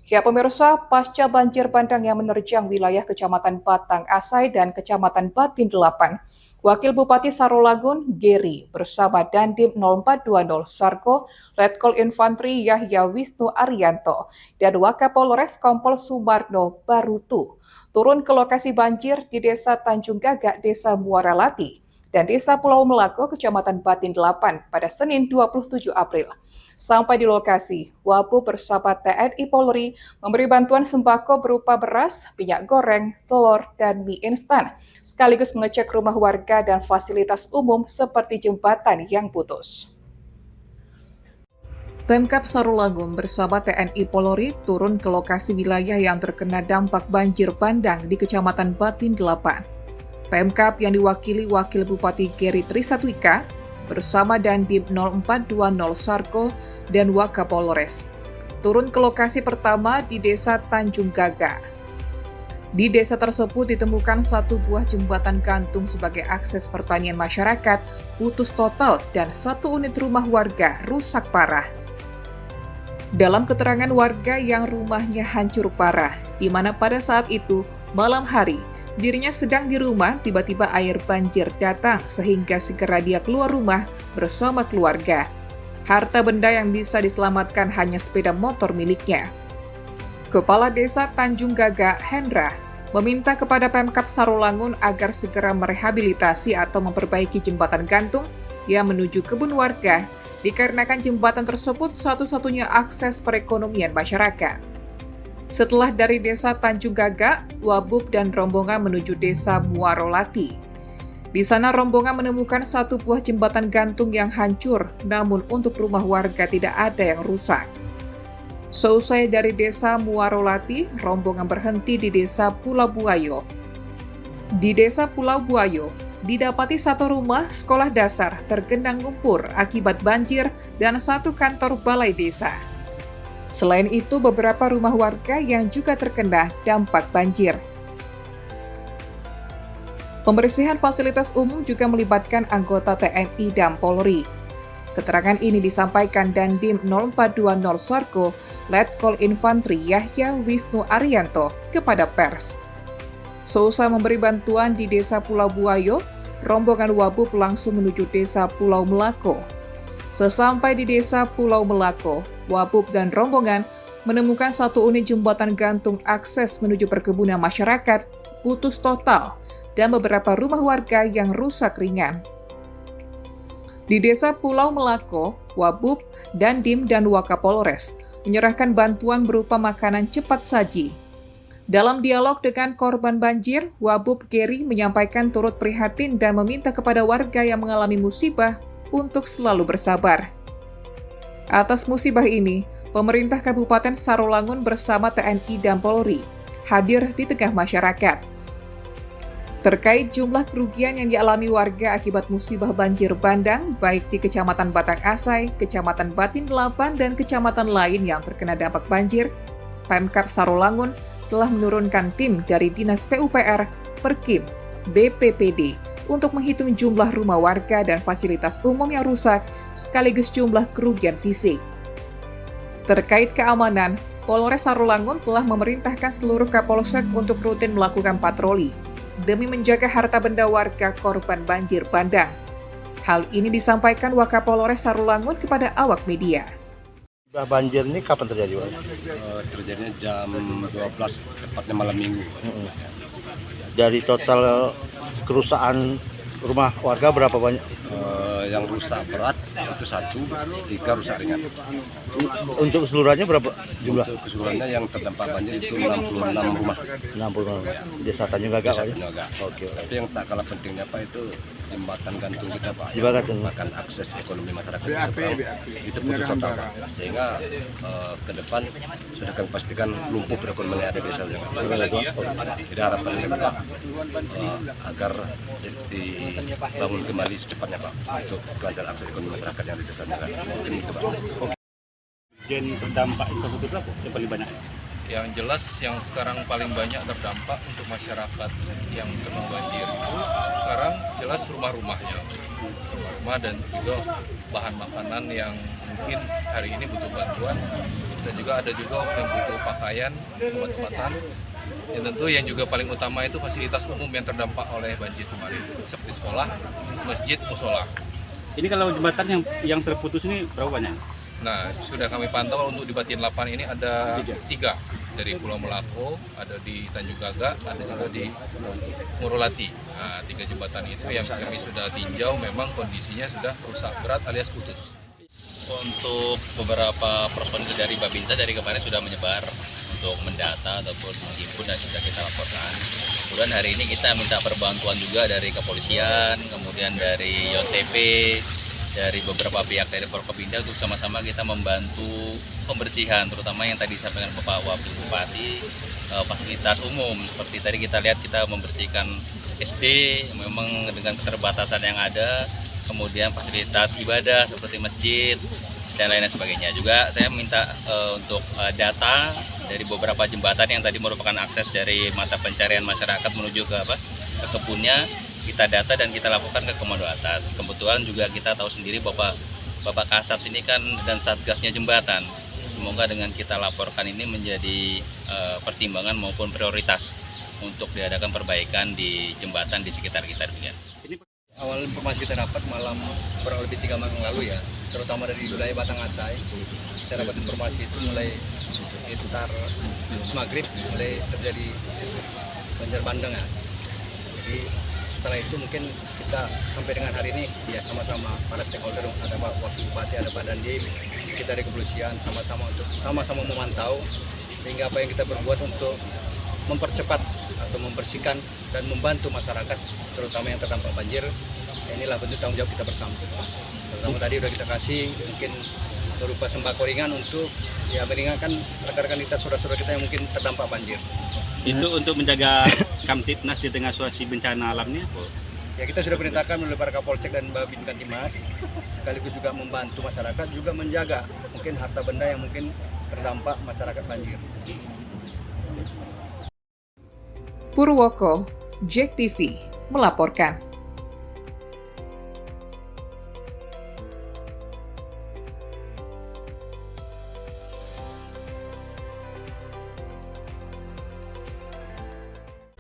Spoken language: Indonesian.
Ya pemirsa, pasca banjir bandang yang menerjang wilayah Kecamatan Batang Asai dan Kecamatan Batin 8, Wakil Bupati Sarolangun, Geri, bersama Dandim 0420 Sarko, Letkol Infantri Yahya Wisnu Arianto, dan Wakapolres Kompol Sumarno Barutu, turun ke lokasi banjir di Desa Tanjung Gagak, Desa Muara Lati, dan Desa Pulau Melako, Kecamatan Batin 8 pada Senin 27 April. Sampai di lokasi, Wabu bersama TNI Polri memberi bantuan sembako berupa beras, minyak goreng, telur, dan mie instan, sekaligus mengecek rumah warga dan fasilitas umum seperti jembatan yang putus. Pemkab Sarolangun bersama TNI Polri turun ke lokasi wilayah yang terkena dampak banjir bandang di Kecamatan Batin 8. Pemkab yang diwakili Wakil Bupati Geri Trisatwika bersama Dandim 0420 Sarko dan Wakapolres turun ke lokasi pertama di Desa Tanjung Gagak. Di desa tersebut ditemukan satu buah jembatan gantung sebagai akses pertanian masyarakat putus total dan satu unit rumah warga rusak parah. Dalam keterangan warga yang rumahnya hancur parah, di mana pada saat itu, malam hari, dirinya sedang di rumah, tiba-tiba air banjir datang sehingga segera dia keluar rumah bersama keluarga. Harta benda yang bisa diselamatkan hanya sepeda motor miliknya. Kepala Desa Tanjung Gagak, Hendra, meminta kepada Pemkab Sarolangun agar segera merehabilitasi atau memperbaiki jembatan gantung yang menuju kebun warga, dikarenakan jembatan tersebut satu-satunya akses perekonomian masyarakat. Setelah dari Desa Tanjung Gagak, Wabub dan rombongan menuju Desa Muarolati. Di sana rombongan menemukan satu buah jembatan gantung yang hancur, namun untuk rumah warga tidak ada yang rusak. Seusai dari Desa Muarolati, rombongan berhenti di Desa Pulau Buayo. Di Desa Pulau Buayo, didapati satu rumah sekolah dasar tergenang lumpur akibat banjir dan satu kantor balai desa. Selain itu, beberapa rumah warga yang juga terkena dampak banjir. Pembersihan fasilitas umum juga melibatkan anggota TNI dan Polri. Keterangan ini disampaikan Dandim 0420 Sarko, Letkol Infantri Yahya Wisnu Arianto kepada pers. Seusai memberi bantuan di Desa Pulau Buayo, rombongan Wabub langsung menuju Desa Pulau Melako. Sesampai di Desa Pulau Melako, Wabub dan rombongan menemukan satu unit jembatan gantung akses menuju perkebunan masyarakat putus total dan beberapa rumah warga yang rusak ringan. Di Desa Pulau Melako, Wabub, Dandim, dan Wakapolres menyerahkan bantuan berupa makanan cepat saji. Dalam dialog dengan korban banjir, Wabub Geri menyampaikan turut prihatin dan meminta kepada warga yang mengalami musibah untuk selalu bersabar. Atas musibah ini, pemerintah Kabupaten Sarolangun bersama TNI dan Polri hadir di tengah masyarakat. Terkait jumlah kerugian yang dialami warga akibat musibah banjir bandang, baik di Kecamatan Batang Asai, Kecamatan Batin 8, dan kecamatan lain yang terkena dampak banjir, Pemkab Sarolangun telah menurunkan tim dari Dinas PUPR, Perkim, BPPD untuk menghitung jumlah rumah warga dan fasilitas umum yang rusak, sekaligus jumlah kerugian fisik. Terkait keamanan, Polres Sarolangun telah memerintahkan seluruh Kapolsek untuk rutin melakukan patroli demi menjaga harta benda warga korban banjir bandang. Hal ini disampaikan Wakapolres Sarolangun kepada awak media. Banjir ini kapan terjadi, Pak? Terjadinya jam 12, tepatnya malam minggu. Dari total kerusakan rumah warga berapa banyak? Yang rusak berat itu 1, 3 rusak ringan. Untuk keseluruhannya berapa jumlah? Untuk keseluruhannya yang terdampak banjir itu 66 rumah. 60 rumah. Desa Tanjung Gagak, Pak? Oke. Tapi yang tak kalah pentingnya Pak itu jembatan gantung kita Pak. Jembatan yang merupakan akses ekonomi masyarakat di seberang itu putus total Pak. Sehingga ke depan sudah kami pastikan lumpuh perekonomian yang ada di desa Tanjung Gagak. Jadi harapannya Pak agar dibangun kembali secepatnya Pak untuk kelancaran akses ekonomi masyarakat yang ada di desa Tanjung Gagak. Mungkin itu Pak. Gen terdampak itu berapa yang paling banyak? Yang jelas yang sekarang paling banyak terdampak untuk masyarakat yang kena banjir itu sekarang jelas rumah-rumahnya, rumah dan juga bahan makanan yang mungkin hari ini butuh bantuan dan juga ada juga yang butuh pakaian, obat-obatan. Dan tentu yang juga paling utama itu fasilitas umum yang terdampak oleh banjir kemarin, seperti sekolah, masjid, musola. Ini kalau jembatan yang terputus ini berapa banyak? Nah, sudah kami pantau untuk di Batian 8 ini ada 3 dari Pulau Melako, ada di Tanjung Gagak, ada juga di Murolati. Nah, 3 jembatan itu yang kami sudah tinjau memang kondisinya sudah rusak berat alias putus. Untuk beberapa personil dari Babinsa dari kemarin sudah menyebar untuk mendata ataupun menghimpun dan sudah kita laporkan. Kemudian hari ini kita minta perbantuan juga dari kepolisian, kemudian dari YOTP, dari beberapa pihak dari Forkopimda untuk sama-sama kita membantu pembersihan, terutama yang tadi disampaikan Bapak Wakil Bupati, fasilitas umum. Seperti tadi kita lihat kita membersihkan SD, memang dengan keterbatasan yang ada, kemudian fasilitas ibadah seperti masjid dan lain sebagainya. Juga saya minta untuk data dari beberapa jembatan yang tadi merupakan akses dari mata pencarian masyarakat menuju ke kebunnya, kita data dan kita laporkan ke Komando Atas. Kebetulan juga kita tahu sendiri Bapak Kasat ini kan dan Satgasnya jembatan. Semoga dengan kita laporkan ini menjadi pertimbangan maupun prioritas untuk diadakan perbaikan di jembatan di sekitar kita. Awal informasi kita dapat malam kurang lebih 3 malam yang lalu ya, terutama dari wilayah Batangasai. Kita dapat informasi itu mulai sekitar maghrib mulai terjadi banjir bandang ya. Jadi setelah itu mungkin kita sampai dengan hari ini ya sama-sama para stakeholder, ada Pak Wakil Bupati, ada Pak Dandim, kita dari kepolisian sama-sama memantau sehingga apa yang kita berbuat untuk mempercepat atau membersihkan dan membantu masyarakat terutama yang terdampak banjir. Inilah bentuk tanggung jawab kita bersama. Terutama tadi sudah kita kasih mungkin berupa sembako ringan untuk ya meringankan rekan-rekan kita, saudara-saudara kita yang mungkin terdampak banjir. Itu untuk menjaga Kamtipnas di tengah situasi bencana alamnya, Bu? Ya, kita sudah perintahkan melalui para Kapolsek dan Babin Kamtipmas sekaligus juga membantu masyarakat juga menjaga mungkin harta benda yang mungkin terdampak masyarakat banjir. Purwoko, JEK TV melaporkan.